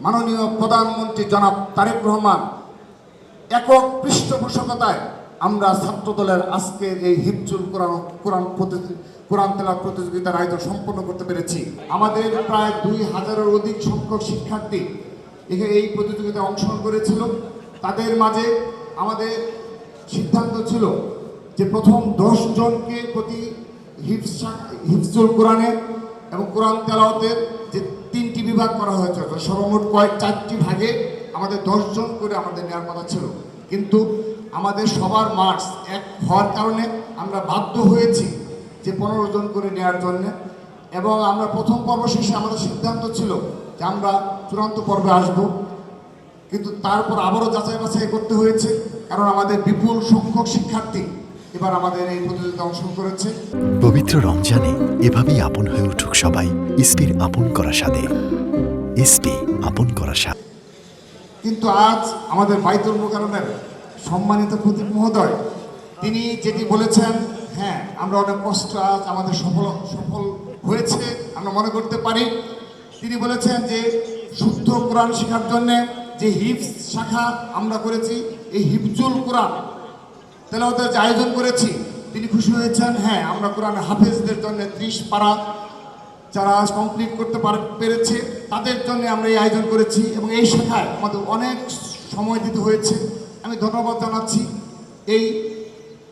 মাননীয় প্রধানমন্ত্রী জনাব তারেক রহমান একক পৃষ্ঠপোষকতায় আমরা ছাত্রদলের আজকের এই হিফজুল কোরআন তেলাওয়াত প্রতিযোগিতার আয়োজন সম্পন্ন করতে পেরেছি। আমাদের প্রায় 2000-এর অধিক সংখ্যক শিক্ষার্থী এই প্রতিযোগিতায় অংশগ্রহণ করেছিল। তাদের মাঝে আমাদের সিদ্ধান্ত ছিল যে প্রথম 10 জনকে প্রতি হিফজুল কোরআনে এবং কোরআন তেলাওয়াতের যে 3টি বিভাগ করা হয়েছে, সর্বমোট 4টি ভাগে আমাদের 10 জন করে আমাদের নেওয়ার কথা ছিল। কিন্তু আমাদের সবার মার্কস এক হওয়ার কারণে আমরা বাধ্য হয়েছি যে 15 জন করে নেওয়ার জন্য। এবং আমরা প্রথম পর্ব শেষে আমাদের সিদ্ধান্ত ছিল যে আমরা চূড়ান্ত পর্বে আসব, কিন্তু তারপর আবারও যাচাই বাছাই করতে হয়েছে, কারণ আমাদের বিপুল সংখ্যক শিক্ষার্থী এবার আমাদের এই প্রতিযোগিতায় অংশগ্রহণ করেছে। পবিত্র রমজানে এভাবেই আপন হয়ে উঠুক সবাই ইসপির আপন করা স্বাদে। ইসপি আপন করা স্বাদ। কিন্তু আজ আমাদের বাইতুল মোকাররমের সম্মানিত খতিব মহোদয় তিনি যেটি বলেছেন, হ্যাঁ আমরা অনেক কষ্ট আজ আমাদের সফল হয়েছে আমরা মনে করতে পারি। তিনি বলেছেন যে শুদ্ধ কোরআন শেখার জন্য যে হিফজ শাখা আমরা করেছি, এই হিফজুল কোরআন তেলাওয়াতের যে আয়োজন করেছি, তিনি খুশি হয়েছেন। হ্যাঁ, আমরা কোরআন হাফেজদের জন্য 30 পারা যারা কমপ্লিট করতে পেরেছে তাদের জন্য আমরা এই আয়োজন করেছি, এবং এই শাখায় আমাদের অনেক সময় দিতে হয়েছে। আমি ধন্যবাদ জানাচ্ছি এই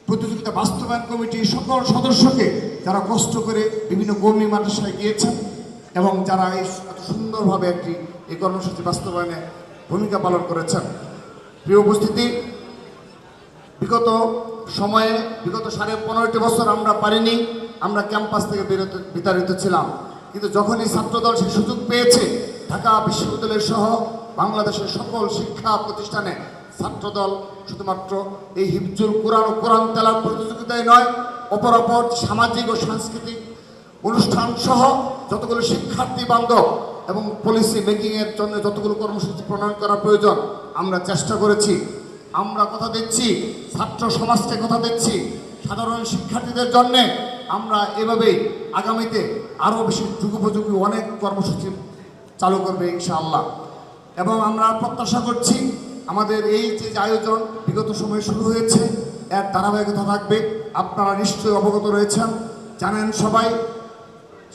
প্রতিযোগিতা বাস্তবায়ন কমিটির সকল সদস্যকে, যারা কষ্ট করে বিভিন্ন কর্মী মাদ্রাসায় গিয়েছেন এবং যারা এই এত সুন্দরভাবে এই কর্মসূচি বাস্তবায়নে ভূমিকা পালন করেছেন। প্রিয় উপস্থিতি, বিগত 15.5 বছর আমরা পারিনি, আমরা ক্যাম্পাস থেকে বিতাড়িত ছিলাম। কিন্তু যখন এই ছাত্রদল সেই সুযোগ পেয়েছে, ঢাকা বিশ্ববিদ্যালয় সহ বাংলাদেশের সকল শিক্ষা প্রতিষ্ঠানে ছাত্রদল শুধুমাত্র এই হিফজুল কোরআন ও কোরআন তেলাওয়াত প্রতিযোগিতায় নয়, অপর সামাজিক ও সাংস্কৃতিক অনুষ্ঠান সহ যতগুলো শিক্ষার্থী বান্ধব এবং পলিসি মেকিংয়ের জন্য যতগুলো কর্মসূচি প্রণয়ন করা প্রয়োজন আমরা চেষ্টা করেছি। আমরা কথা দিচ্ছি, ছাত্র সমাজকে কথা দিচ্ছি, সাধারণ শিক্ষার্থীদের জন্য আমরা এভাবেই আগামীতে আরও বেশি যুগোপযোগী অনেক কর্মসূচি চালু করবে ইনশাআল্লাহ। এবং আমরা প্রত্যাশা করছি আমাদের এই যে আয়োজন বিগত সময়ে শুরু হয়েছে এর ধারাবাহিকতা থাকবে। আপনারা নিশ্চয়ই অবগত রয়েছেন, জানেন সবাই,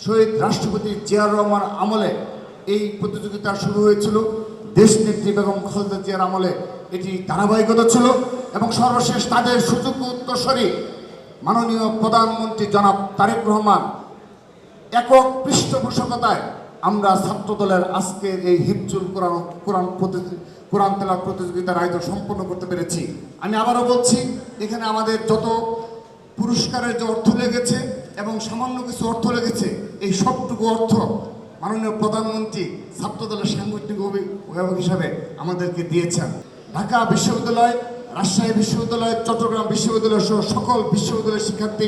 শহীদ রাষ্ট্রপতি জিয়াউর রহমান আমলে এই প্রতিযোগিতা শুরু হয়েছিল। দেশনেত্রী বেগম খালেদা জিয়ার আমলে এটি ধারাবাহিকতা ছিল, এবং সর্বশেষ তাদের সুযোগ্য উত্তরসূরি মাননীয় প্রধানমন্ত্রী জনাব তারেক রহমান একক পৃষ্ঠপোষকতায় আমরা ছাত্রদলের আজকের এই হিফজুল কোরআন তেলাওয়াত প্রতিযোগিতার আয়োজন সম্পন্ন করতে পেরেছি। আমি আবারও বলছি, এখানে আমাদের যত পুরস্কারের যে অর্থ লেগেছে এবং সামান্য কিছু অর্থ লেগেছে, এই সবটুকু অর্থ মাননীয় প্রধানমন্ত্রী ছাত্রদলের সাংগঠনিক অভিভাবক হিসাবে আমাদেরকে দিয়েছেন। ঢাকা বিশ্ববিদ্যালয়, রাজশাহী বিশ্ববিদ্যালয়, চট্টগ্রাম বিশ্ববিদ্যালয় সহ সকল বিশ্ববিদ্যালয়ের শিক্ষার্থী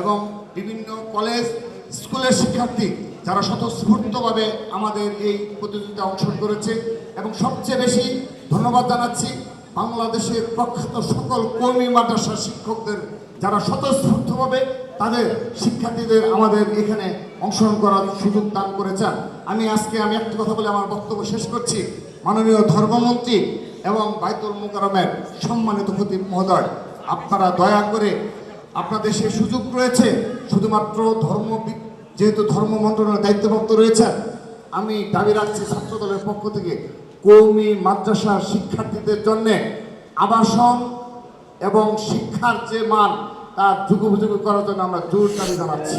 এবং বিভিন্ন কলেজ স্কুলের শিক্ষার্থী যারা স্বতঃস্ফূর্তভাবে আমাদের এই প্রতিযোগিতায় অংশগ্রহণ করেছে। এবং সবচেয়ে বেশি ধন্যবাদ জানাচ্ছি বাংলাদেশের প্রখ্যাত সকল কর্মী মাদ্রাসার শিক্ষকদের, যারা স্বতঃস্ফূর্তভাবে তাদের শিক্ষার্থীদের আমাদের এখানে অংশগ্রহণ করার সুযোগ দান করেছেন। আমি একটা কথা বলে আমার বক্তব্য শেষ করছি। মাননীয় ধর্মমন্ত্রী এবং বাইতুল মোকাররমের সম্মানিত খতিব মহোদয়, আপনারা দয়া করে, আপনাদের সেই সুযোগ রয়েছে, শুধুমাত্র যেহেতু ধর্ম মন্ত্রণালয়ের দায়িত্বপ্রাপ্ত রয়েছেন, আমি দাবি রাখছি ছাত্রদলের পক্ষ থেকে কওমি মাদ্রাসার শিক্ষার্থীদের জন্য আবাসন এবং শিক্ষার যে মান তা যুগোপযোগী করার জন্য আমরা জোর দাবি জানাচ্ছি।